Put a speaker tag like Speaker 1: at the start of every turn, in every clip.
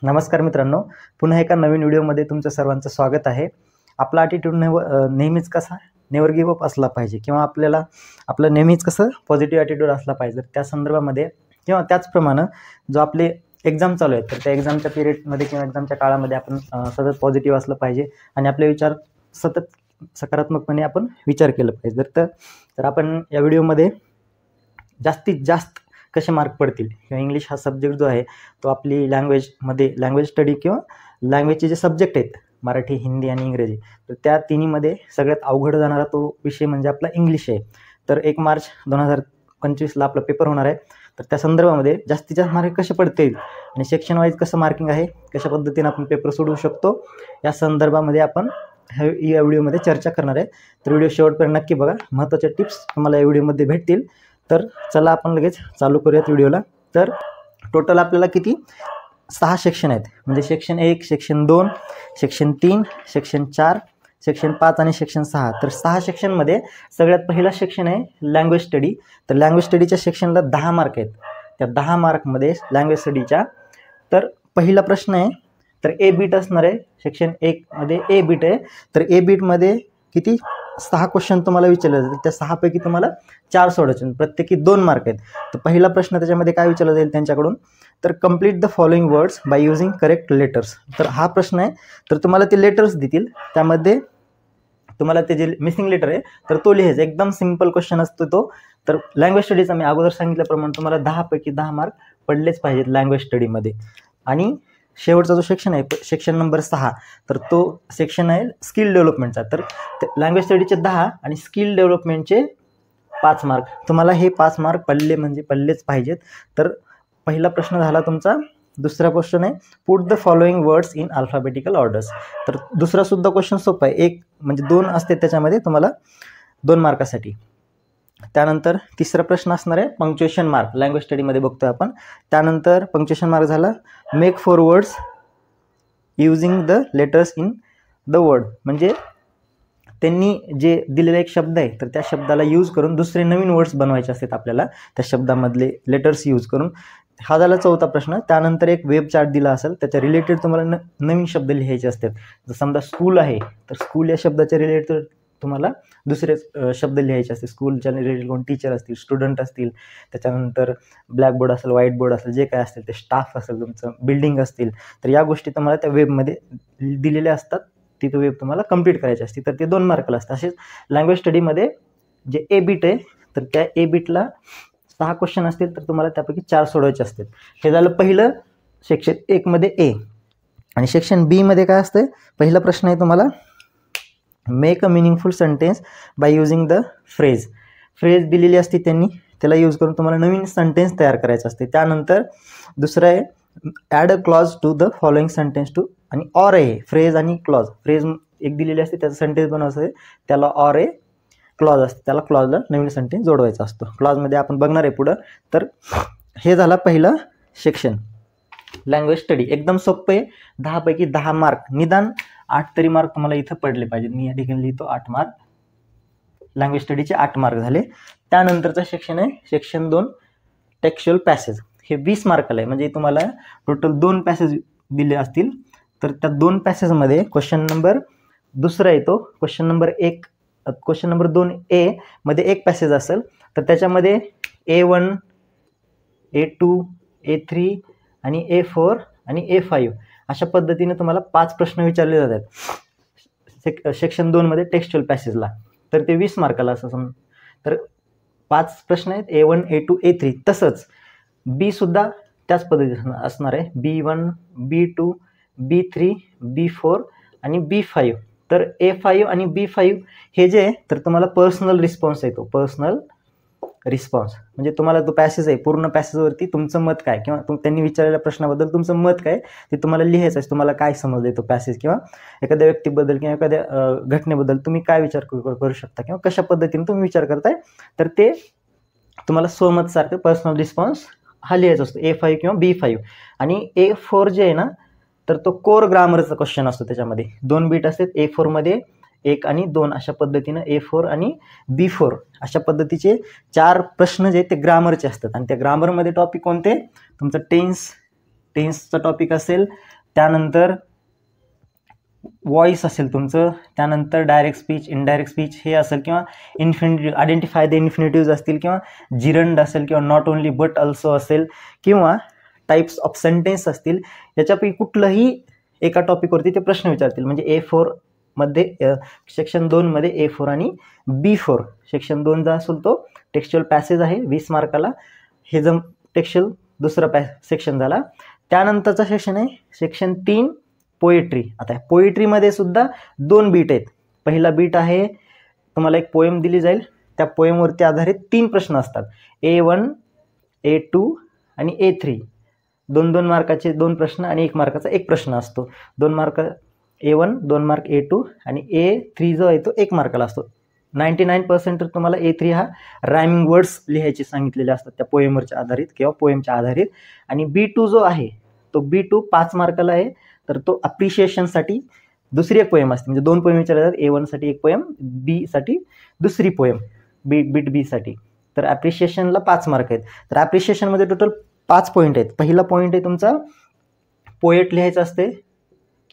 Speaker 1: नमस्कार मित्रांनो, पुन्हा एका नवीन व्हिडिओमध्ये तुमचं सर्वांचं स्वागत आहे. आपला ॲटिट्यूड नेहमीच कसा नेव्हर गिव्ह अप असला पाहिजे किंवा आपलं नेहमीच कसं पॉझिटिव्ह ॲटिट्यूड असला पाहिजे. त्या संदर्भामध्ये किंवा त्याचप्रमाणे जो आपले एक्झाम चालू आहेत तर त्या एक्झामच्या पिरियडमध्ये किंवा एक्झामच्या काळामध्ये आपण सतत पॉझिटिव्ह असलं पाहिजे आणि आपले विचार सतत सकारात्मकपणे आपण विचार केलं पाहिजे. तर आपण या व्हिडिओमध्ये जास्तीत जास्त कसे मार्क पडतील किंवा इंग्लिश हा सब्जेक्ट जो आहे तो आपली लँग्वेज स्टडी किंवा लँग्वेजचे जे सब्जेक्ट आहेत मराठी, हिंदी आणि इंग्रजी, तर त्या तिन्हीमध्ये सगळ्यात अवघड जाणारा तो विषय म्हणजे आपला इंग्लिश आहे. तर 1 मार्च 2025ला आपला पेपर होणार आहे. तर त्या संदर्भामध्ये जास्तीत जास्त मार्क कसे पडतील आणि सेक्शन वाईज कसं मार्किंग आहे, कशा पद्धतीने आपण पेपर सोडवू शकतो, या संदर्भामध्ये आपण या व्हिडिओमध्ये चर्चा करणार आहे. तर व्हिडिओ शेवटपर्यंत नक्की बघा. महत्त्वाच्या टिप्स तुम्हाला या व्हिडिओमध्ये भेटतील. तर चला आपण लगेच चालू करूयात व्हिडिओला. तर टोटल आपल्याला किती 6 सेक्शन आहेत, म्हणजे section 1, section 2, section 3, section 4, section 5 आणि सेक्शन 6. तर 6 सेक्शनमध्ये सगळ्यात पहिला सेक्शन आहे लँग्वेज स्टडी. तर लँग्वेज स्टडीच्या सेक्शनला 10 मार्क आहेत. त्या 10 मार्कमध्ये लँग्वेज स्टडीच्या तर पहिला प्रश्न आहे तर ए बीट असणार आहे. सेक्शन 1मध्ये ए बीट आहे. तर ए बीटमध्ये किती 6 क्वेश्चन तुम्हाला विचारले जातील. त्या 6 पैकी तुम्हाला 4 सोडवायचे, प्रत्येकी 2 मार्क आहेत. तर पहिला प्रश्न त्याच्यामध्ये काय विचारला जाईल त्यांच्याकडून, तर complete the following words by using correct letters. तर हा प्रश्न आहे. तर तुम्हाला ते लेटर्स देतील, त्यामध्ये तुम्हाला ते जे मिसिंग लेटर आहे तर तो लिहायचा. एकदम सिम्पल क्वेश्चन असतो तो. तर लँग्वेज स्टडीचा मी अगोदर सांगितल्याप्रमाणे तुम्हाला 10 पैकी 10 मार्क पडलेच पाहिजेत लँग्वेज स्टडीमध्ये. आणि शेवटचा जो सेक्शन आहे सेक्शन नंबर 6, तर तो सेक्शन आहे स्किल डेव्हलपमेंटचा. तर लँग्वेज स्टडीचे 10 आणि स्किल डेव्हलपमेंटचे 5 मार्क. तुम्हाला हे 5 मार्क पडलेच पाहिजेत. तर पहिला प्रश्न झाला तुमचा. दुसरा क्वेश्चन आहे put the following words in alphabetical orders. तर दुसरा सुद्धा क्वेश्चन सोपा आहे. 1 म्हणजे 2 असते त्याच्यामध्ये तुम्हाला 2 मार्कासाठी. त्यानंतर तिसरा प्रश्न असणार आहे पंक्च्युएशन मार्क. लँग्वेज स्टडीमध्ये बघतोय आपण. त्यानंतर पंक्च्युएशन मार्क झाला make 4 words using the letters in the word. म्हणजे त्यांनी जे दिलेला एक शब्द आहे तर त्या शब्दाला यूज करून दुसरे नवीन वर्ड्स बनवायचे असतात आपल्याला, त्या शब्दामधले लेटर्स यूज करून. हा झाला चौथा प्रश्न. त्यानंतर एक वेब चार्ट दिला असेल, त्याच्या रिलेटेड तुम्हाला नवीन शब्द लिहायचे असतात. जर समजा स्कूल आहे तर स्कूल या शब्दाच्या रिलेटेड तुम्हाला दुसरे शब्द लिहायचे असते. स्कूलच्या रिलेटेड कोण टीचर असतील, स्टुडंट असतील, त्याच्यानंतर ब्लॅकबोर्ड असेल, व्हाईट बोर्ड असेल, जे काय असतील ते स्टाफ असेल, तुमचं बिल्डिंग असतील, तर या गोष्टी तुम्हाला त्या वेबमध्ये दिलेल्या असतात. ती तो वेब तुम्हाला कंप्लीट करायची असते. तर ते 2 मार्कला असतं. असेच लँग्वेज स्टडीमध्ये जे ए बीट आहे तर त्या ए बीटला 6 क्वेश्चन असतील, तर तुम्हाला त्यापैकी 4 सोडवायचे असतात. हे झालं पहिलं सेक्शन 1मध्ये ए. आणि सेक्शन बीमध्ये काय असतं, पहिला प्रश्न आहे तुम्हाला make a meaningful sentence by using the phrase. Phrase दिलेली असते त्यांनी, त्याला यूज करून तुम्हाला नवीन सेंटेन्स तयार करायचं असते. त्यानंतर दुसरं आहे add a clause to the following sentence to, आणि ऑर आहे फ्रेज आणि क्लॉज. फ्रेज एक दिलेली असते, त्याचा सेंटेन्स बनवायचं आहे, त्याला ऑर आहे क्लॉज असते, त्याला क्लॉजला नवीन सेंटेन्स जोडवायचा असतो. क्लॉजमध्ये आपण बघणार आहे पुढं. तर हे झाला पहिलं सेक्शन लँग्वेज स्टडी. एकदम सोपं आहे. 10 पैकी 10 मार्क, निदान 8 तरी मार्क तुम्हाला इथं पडले पाहिजेत. मी या ठिकाणी लिहितो 8 मार्क. लँग्वेज स्टडीचे 8 मार्क झाले. त्यानंतरचं सेक्शन आहे सेक्शन 2 टेक्स्च्युअल पॅसेज. हे 20 मार्काला आहे. म्हणजे तुम्हाला टोटल 2 पॅसेज दिले असतील. तर त्या 2 पॅसेजमध्ये क्वेश्चन नंबर दुसरा येतो, question number 1, question number 2A मध्ये एक पॅसेज असेल, तर त्याच्यामध्ये A1, A2, A3 आणि A4 आणि A5 अशा पद्धतीने तुम्हाला 5 प्रश्न विचारले जातात सेक्शन 2मध्ये टेक्स्च्युअल पॅसेजला. तर ते 20 मार्काला असं. तर 5 प्रश्न आहेत A1, A2, A3. तसंच बी सुद्धा त्याच पद्धतीने असणार आहे, B1, B2, B3, B4 आणि B5. तर A5 आणि B5 हे जे तर तुम्हाला पर्सनल रिस्पॉन्स येतो. पर्सनल रिस्पॉन्स म्हणजे तुम्हाला तो पॅसेज आहे, पूर्ण पॅसेजवरती तुमचं मत काय किंवा त्यांनी विचारलेल्या प्रश्नाबद्दल तुमचं मत काय ते तुम्हाला लिहायचं आहे. तुम्हाला काय समजलं तो पॅसेज किंवा एखाद्या व्यक्तीबद्दल किंवा एखाद्या घटनेबद्दल तुम्ही काय विचार करू शकता किंवा कशा पद्धतीने तुम्ही विचार करताय, तर ते तुम्हाला स्वमतसारखं पर्सनल रिस्पॉन्स हा लिहायचा असतो A5 किंवा B5. आणि A4 जे आहे ना, तर तो कोर ग्रामरचा क्वेश्चन असतो. त्याच्यामध्ये 2 बीट असतात. A4मध्ये 1 आणि 2 अशा पद्धतीनं A4 आणि B4 अशा पद्धतीचे 4 प्रश्न जे ते ग्रामरचे असतात. आणि त्या ग्रामरमध्ये टॉपिक कोणते, तुमचं टेन्स, टेन्सचा टॉपिक असेल, त्यानंतर व्हॉइस असेल तुमचं, त्यानंतर डायरेक्ट स्पीच, इनडायरेक्ट स्पीच हे असेल, किंवा इन्फिनिटिव्ह आयडेंटिफाय द इन्फिनिटिव्ज असतील, किंवा जिरंड असेल, किंवा नॉट ओनली बट ऑल्सो असेल, किंवा टाईप्स ऑफ सेंटेन्स असतील. याच्यापैकी कुठलंही एका टॉपिकवरती ते प्रश्न विचारतील. म्हणजे A4 मध्ये सेक्शन 2 मध्ये A4 आणि B4 सेक्शन 2 जा असेल तो टेक्स्च्युअल पॅसेज आहे 20 मार्काला. हे जर टेक्स्च्युअल दुसरा सेक्शन झाला. त्यानंतरचा सेक्शन आहे सेक्शन 3 पोएट्री. आता पोएट्रीमध्ये सुद्धा 2 बीट आहेत. पहिला बीट आहे तुम्हाला एक पोएम दिली जाईल, त्या पोएमवरती आधारित 3 प्रश्न असतात. A1, A2 आणि A3. 2-2 मार्काचे 2 प्रश्न आणि 1 मार्काचा 1 प्रश्न असतो. 2 मार्क A1, 2 मार्क A2 आणि A3 जो आहे तो 1 मार्काला असतो. 99% तर तुम्हाला A3 हा रायमिंग वर्ड्स लिहायचे सांगितलेले असतात त्या पोएमवरच्या आधारित किंवा पोएमच्या आधारित. आणि B2 जो आहे तो B2 5 मार्काला आहे. तर तो अप्रिशिएशनसाठी दुसरी एक पोएम असते. म्हणजे 2 पोएम विचारले जातात. A1 साठी एक पोएम, B साठी दुसरी पोएम, बीट B साठी. तर ॲप्रिशिएशनला 5 मार्क आहेत. तर ॲप्रिशिएशनमध्ये टोटल 5 पॉईंट आहेत. पहिला पॉईंट आहे तुमचा पोएट लिहायचं असते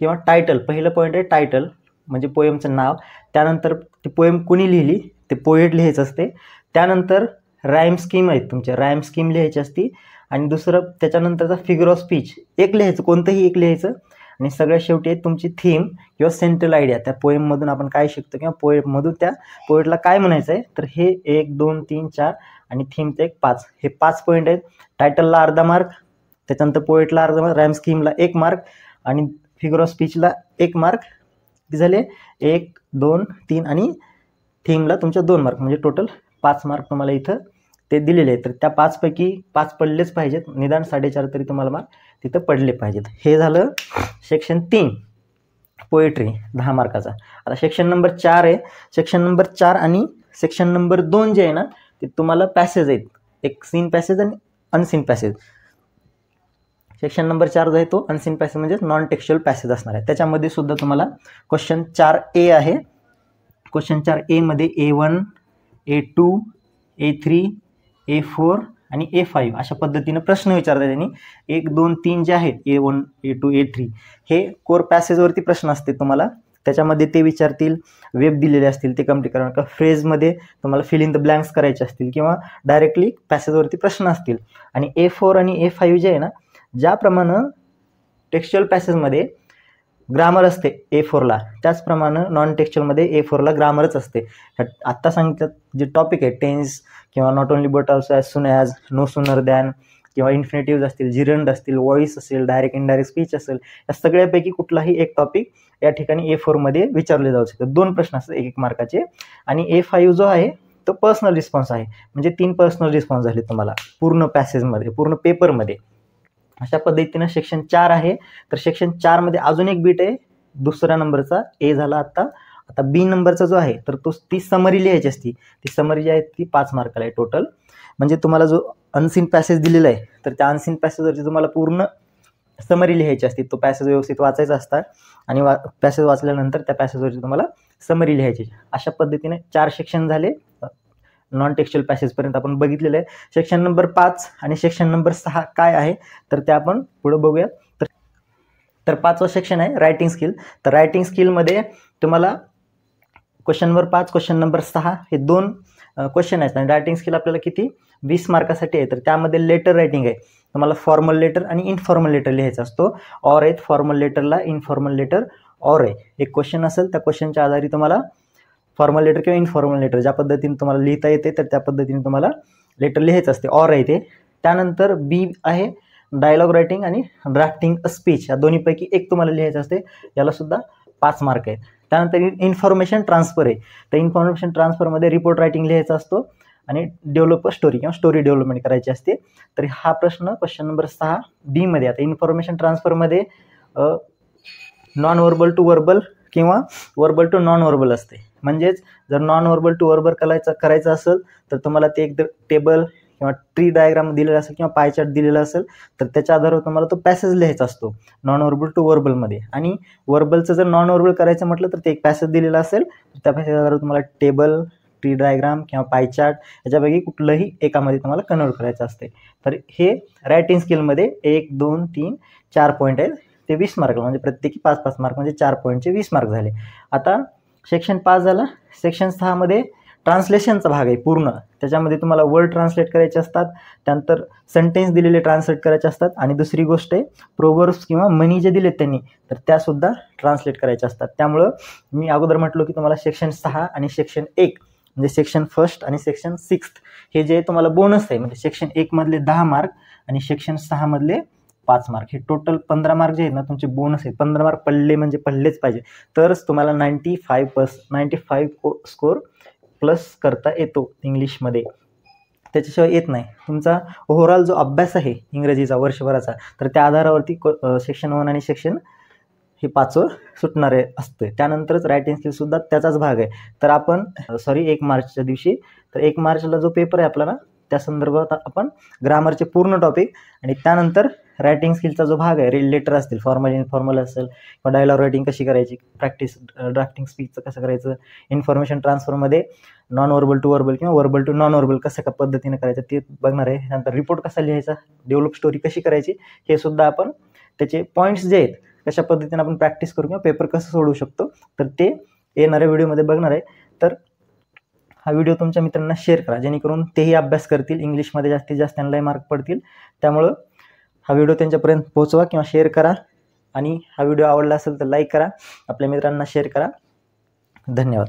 Speaker 1: किंवा टायटल. पहिलं पॉईंट आहे टायटल म्हणजे पोएमचं नाव. त्यानंतर ती पोएम कोणी लिहिली ते पोएट लिहायचं असते. त्यानंतर राईम स्कीम आहेत तुमच्या, राईम स्कीम लिहायची असती. आणि दुसरं त्याच्यानंतरचा फिगर ऑफ स्पीच एक लिहायचं, कोणतंही एक लिहायचं. आणि सगळ्यात शेवटी आहे तुमची थीम किंवा सेंट्रल आयडिया. त्या पोएममधून आपण काय शिकतो किंवा पोएममधून त्या पोएटला काय म्हणायचं आहे. तर हे 1, 2, 3, 4 आणि थीमचं एक 5. हे 5 पॉईंट आहेत. टायटलला अर्धा मार्क, त्याच्यानंतर पोएटला अर्धा मार्क, राईम स्कीमला 1 मार्क आणि फिगर ऑफ स्पीचला 1 मार्क. किती झाले? 1, 2, 3 आणि थीमला तुमच्या 2 मार्क. म्हणजे टोटल 5 मार्क तुम्हाला इथं ते दिलेले आहेत. तर त्या 5 पैकी 5 पडलेच पाहिजेत. निदान 4.5 तरी तुम्हाला मार्क तिथं पडले पाहिजेत. हे झालं सेक्शन 3 पोएट्री 10 मार्काचा. आता सेक्शन नंबर 4 आहे. सेक्शन नंबर 4 आणि सेक्शन नंबर 2 जे आहे ना ते तुम्हाला पॅसेज आहेत. एक सीन पॅसेज आणि अनसीन पॅसेज. सेक्शन नंबर 4 जो आहे तो अनसीन पॅसेज म्हणजे नॉन टेक्स्च्युअल पॅसेज असणार आहे. त्याच्यामध्ये सुद्धा तुम्हाला क्वेश्चन 4A आहे. क्वेश्चन 4A मध्ये A1, A2, A3, A4 आणि A5 अशा पद्धतीनं प्रश्न विचारतात त्यांनी. 1, 2, 3 जे आहेत A1, A2, A3 हे कोर पॅसेजवरती प्रश्न असते तुम्हाला. त्याच्यामध्ये ते विचारतील, वेब दिलेले असतील ते कम्प्लीट करा, किंवा फ्रेजमध्ये तुम्हाला फिल इन द ब्लँक्स करायचे असतील, किंवा डायरेक्टली पॅसेजवरती प्रश्न असतील. आणि A4 आणि A5 जे आहे ना, ज्याप्रमाणे टेक्स्च्युअल पॅसेजमध्ये ग्रामर असते A4ला, त्याचप्रमाणे नॉन टेक्स्च्युअलमध्ये A4ला ग्रामरच असते. आत्ता सांगितलं जे टॉपिक आहे टेन्स किंवा not only but also, as soon as, no sooner than, किंवा इन्फिनिटिव्ज असतील, जिरंड असतील, व्हॉइस असेल, डायरेक्ट इनडायरेक्ट स्पीच असेल, या सगळ्यापैकी कुठलाही एक टॉपिक या ठिकाणी A4 मध्ये विचारले जाऊ शकतात. 2 प्रश्न असतात 1-1 मार्काचे. आणि A5 जो आहे तो पर्सनल रिस्पॉन्स आहे. म्हणजे 3 पर्सनल रिस्पॉन्स झाले तुम्हाला पूर्ण पॅसेजमध्ये, पूर्ण पेपरमध्ये. अशा पद्धतीनं सेक्शन 4 आहे. तर सेक्शन 4 मध्ये अजून एक बीट आहे दुसऱ्या नंबरचा. A झाला आता B नंबरचा जो आहे तर तो ती समरी लिहायची असती. ती समरी जी आहे ती 5 मार्काला आहे टोटल. म्हणजे तुम्हाला जो अनसीन पॅसेज दिलेला आहे तर त्या अनसीन पॅसेजवरची तुम्हाला पूर्ण समरी लिहायची असते. तो पॅसेज व्यवस्थित वाचायचा असतात आणि पॅसेज वाचल्यानंतर त्या पॅसेजवरची तुम्हाला समरी लिहायची. अशा पद्धतीने 4 सेक्शन झाले. नॉन टेक्स्च्युअल पॅसेजपर्यंत आपण बघितलेलं आहे. सेक्शन नंबर 5 आणि सेक्शन नंबर 6 काय आहे तर ते आपण पुढे बघूया. तर 5वा सेक्शन आहे रायटिंग स्किल. तर रायटिंग स्किलमध्ये तुम्हाला क्वेश्चन नंबर 5, क्वेश्चन नंबर 6 हे 2 क्वेश्चन आहेत. आणि रायटिंग स्किल आपल्याला किती 20 मार्कासाठी आहे. तर त्यामध्ये लेटर रायटिंग आहे. तुम्हाला फॉर्मल लेटर आणि इनफॉर्मल लेटर लिहायचा असतो. ऑर आहेत फॉर्मल लेटरला, इनफॉर्मल लेटर ऑर आहे. एक क्वेश्चन असेल त्या क्वेश्चनच्या आधारे तुम्हाला फॉर्मल लेटर किंवा इनफॉर्मल लेटर ज्या पद्धतीने तुम्हाला लिहिता येते तर त्या पद्धतीने तुम्हाला लेटर लिहायचं असते. ऑर आहे ते. त्यानंतर B आहे डायलॉग रायटिंग आणि ड्राफ्टिंग अ स्पीच. या दोन्हीपैकी एक तुम्हाला लिहायचं असते. याला सुद्धा 5 मार्क आहेत. त्यानंतर इन्फॉर्मेशन ट्रान्सफर आहे. तर इन्फॉर्मेशन ट्रान्सफरमध्ये रिपोर्ट रायटिंग लिहायचा असतो आणि डेव्हलप स्टोरी किंवा स्टोरी डेव्हलपमेंट करायची असते. तर हा प्रश्न क्वेश्चन नंबर 6B मध्ये. आता इन्फॉर्मेशन ट्रान्सफरमध्ये नॉन वर्बल टू वर्बल किंवा वर्बल टू नॉन वर्बल असते. म्हणजेच जर नॉन वर्बल टू वर्बल करायचं असेल तर तुम्हाला ते एक टेबल किंवा ट्री डायग्राम दिलेला असेल किंवा पाय चार्ट दिलेला असेल तर त्याच्या आधारावर तुम्हाला तो पॅसेज लिहायचा असतो नॉन वर्बल टू वर्बलमध्ये. आणि वर्बलचं जर नॉन वर्बल करायचं म्हटलं तर ते एक पॅसेज दिलेला असेल तर त्या पॅसेज आधारावर तुम्हाला टेबल, ट्री डायग्राम किंवा पाय चार्ट याच्यापैकी कुठलंही एकामध्ये तुम्हाला कन्वर्ट करायचं असते. तर हे रायटिंग स्किलमध्ये 1 2 3 4 पॉईंट आहेत, ते 20 मार्क, म्हणजे प्रत्येकी 5-5 मार्क, म्हणजे 4 पॉईंटचे 20 मार्क झाले. आता सेक्शन 5 झाला. सेक्शन 6 मध्ये ट्रान्सलेशनचा भाग आहे पूर्ण. त्याच्यामध्ये तुम्हाला वर्ड ट्रान्सलेट करायचे असतात, त्यानंतर सेंटेन्स दिलेले ट्रान्सलेट करायचे असतात, आणि दुसरी गोष्ट आहे प्रोवर्ब्स किंवा म्हणी जे दिलेत त्यांनी, तर त्यासुद्धा ट्रान्सलेट करायच्या असतात. त्यामुळं मी अगोदर म्हटलो की तुम्हाला सेक्शन 6 आणि सेक्शन 1 म्हणजे सेक्शन 1 आणि सेक्शन 6 हे जे तुम्हाला बोनस आहे, म्हणजे सेक्शन 1 मधले 10 मार्क आणि सेक्शन 6 मधले 5 मार्क, हे टोटल 15 मार्क जे आहेत ना तुमचे बोनस आहेत. 15 मार्क पडले म्हणजे पडलेच पाहिजे, तरच तुम्हाला 95 स्कोर प्लस करता येतो इंग्लिशमध्ये. त्याच्याशिवाय येत नाही. तुमचा ओव्हरऑल जो अभ्यास आहे इंग्रजीचा वर्षभराचा, तर त्या आधारावरती सेक्शन 1 आणि सेक्शन हे 5 सुटणारे असते. त्यानंतरच रायटिंग स्किलसुद्धा त्याचाच भाग आहे. तर आपण 1 मार्चच्या दिवशी, तर 1 मार्चला जो पेपर आहे आपला ना, त्या संदर्भात आपण ग्रामरचे पूर्ण टॉपिक, आणि त्यानंतर रायटिंग स्किलचा जो भाग आहे, लेटर असतील, फॉर्मल इनफॉर्मल असेल, किंवा डायलॉग रायटिंग कशी करायची, प्रॅक्टिस ड्राफ्टिंग स्पीचचं कसं करायचं, इन्फॉर्मेशन ट्रान्सफरमध्ये नॉन वर्बल टू वर्बल किंवा वर्बल टू नॉन वर्बल कसं पद्धतीने करायचं ते बघणार आहे. त्यानंतर रिपोर्ट कसा लिहायचा, डेव्हलप स्टोरी कशी करायची, हे सुद्धा आपण त्याचे पॉईंट्स जे आहेत कशा पद्धतीने आपण प्रॅक्टिस करू किंवा पेपर कसं सोडवू शकतो, तर ते येणाऱ्या व्हिडिओमध्ये बघणार आहे. तर हा व्हिडिओ तुमच्या मित्रांना शेअर करा, जेणेकरून तेही अभ्यास करतील, इंग्लिशमध्ये जास्तीत जास्त त्यांनाही मार्क पडतील. त्यामुळं हा व्हिडिओ त्यांच्यापर्यंत पोहोचवा किंवा शेअर करा, आणि हा व्हिडिओ आवडला असेल तर लाईक करा, आपल्या मित्रांना शेअर करा. धन्यवाद.